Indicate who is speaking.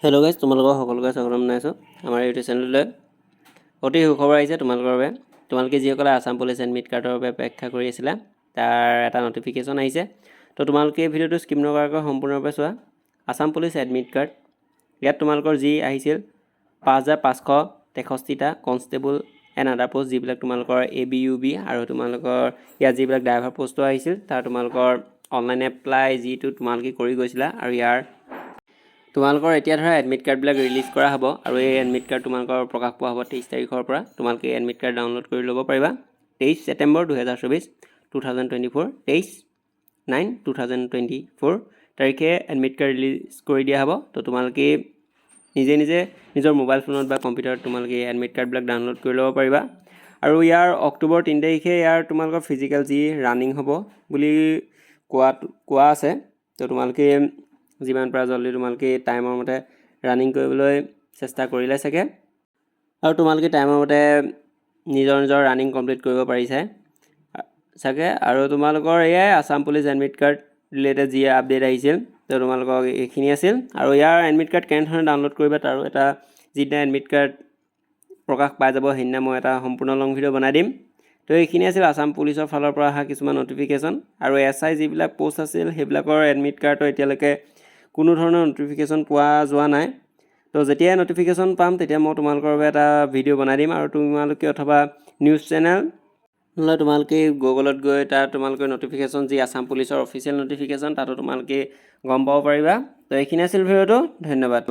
Speaker 1: Hello' guys, তোমালোকক সকলোকে স্বাগতম জনাইছোঁ আমাৰ ইউটিউব চেনেললৈ। অতি সুখবৰ আহিছে তোমালোকৰ বাবে। তোমালোকে যিসকলে আছাম পুলিচ এডমিট কাৰ্ডৰ বাবে অপেক্ষা কৰি আছিলা, তাৰ এটা নটিফিকেশ্যন আহিছে। তো তোমালোকে এই ভিডিঅ'টো স্কিপ নকৰাকৈ সম্পূৰ্ণৰূপে চোৱা। আছাম পুলিচ এডমিট কাৰ্ড, ইয়াত তোমালোকৰ যি আহিছিল 5563টা কনষ্টেবল এণ্ড আদাৰ পষ্ট, যিবিলাক তোমালোকৰ ABUB আৰু তোমালোকৰ ইয়াত যিবিলাক ড্ৰাইভাৰ পষ্টটো আহিছিল, তাৰ তোমালোকৰ অনলাইন এপ্লাই যিটো তোমালোকে কৰি গৈছিলা। আৰু ইয়াৰ তোমালোকৰ এতিয়া ধৰা এডমিট কাৰ্ডবিলাক ৰিলিজ কৰা হ'ব আৰু এই এডমিট কাৰ্ড তোমালোকৰ প্ৰকাশ পোৱা হ'ব 23 তাৰিখৰ পৰা। তোমালোকে এডমিট কাৰ্ড ডাউনলোড কৰি ল'ব পাৰিবা। 23 ছেপ্টেম্বৰ 2024 2024 তাৰিখে এডমিট কাৰ্ড ৰিলিজ কৰি দিয়া হ'ব। তো তোমালোকে নিজে নিজৰ মোবাইল ফোনত বা কম্পিউটাৰত তোমালোকে এডমিট কাৰ্ডবিলাক ডাউনলোড কৰি ল'ব পাৰিবা। আৰু ইয়াৰ অক্টোবৰ 3 তাৰিখে ইয়াৰ তোমালোকৰ ফিজিকেল যি ৰানিং হ'ব বুলি কোৱা আছে। তো তোমালোকে যিমান পৰা জল্দি তোমালোকে টাইমৰ মতে ৰানিং কৰিবলৈ চেষ্টা কৰিলে চাগে, আৰু তোমালোকে টাইমৰ মতে নিজৰ ৰানিং কমপ্লিট কৰিব পাৰিছে চাগে। আৰু তোমালোকৰ এয়াই Assam police admit card related যি আপডেট আহিছিল, তো তোমালোকক এইখিনি আছিল। আৰু ইয়াৰ এডমিট কাৰ্ড কেনেধৰণে ডাউনলোড কৰিবা তাৰো এটা যিদিনা এডমিট কাৰ্ড প্ৰকাশ পাই যাব সেইদিনা মই এটা সম্পূৰ্ণ লং ভিডিঅ' বনাই দিম। তো এইখিনি আছিল আছাম পুলিচৰ ফালৰ পৰা অহা কিছুমান নটিফিকেশ্যন। আৰু SI যিবিলাক পষ্ট আছিল সেইবিলাকৰ এডমিট কাৰ্ডৰ এতিয়ালৈকে কোনো ধৰণৰ নটিফিকেশ্যন পোৱা যোৱা নাই। তো যেতিয়াই নটিফিকেশ্যন পাম তেতিয়া মই তোমালোকৰ বাবে এটা ভিডিঅ' বনাই দিম। আৰু তোমালোকে অথবা নিউজ চেনেল নহ'লে তোমালোকে গুগলত গৈ তাত তোমালোকে নটিফিকেশ্যন যি আছাম পুলিচৰ অফিচিয়েল নটিফিকেশ্যন তাতো তোমালোকে গম পাব পাৰিবা। তো এইখিনি আছিল ভিডিঅ'টো। ধন্যবাদ।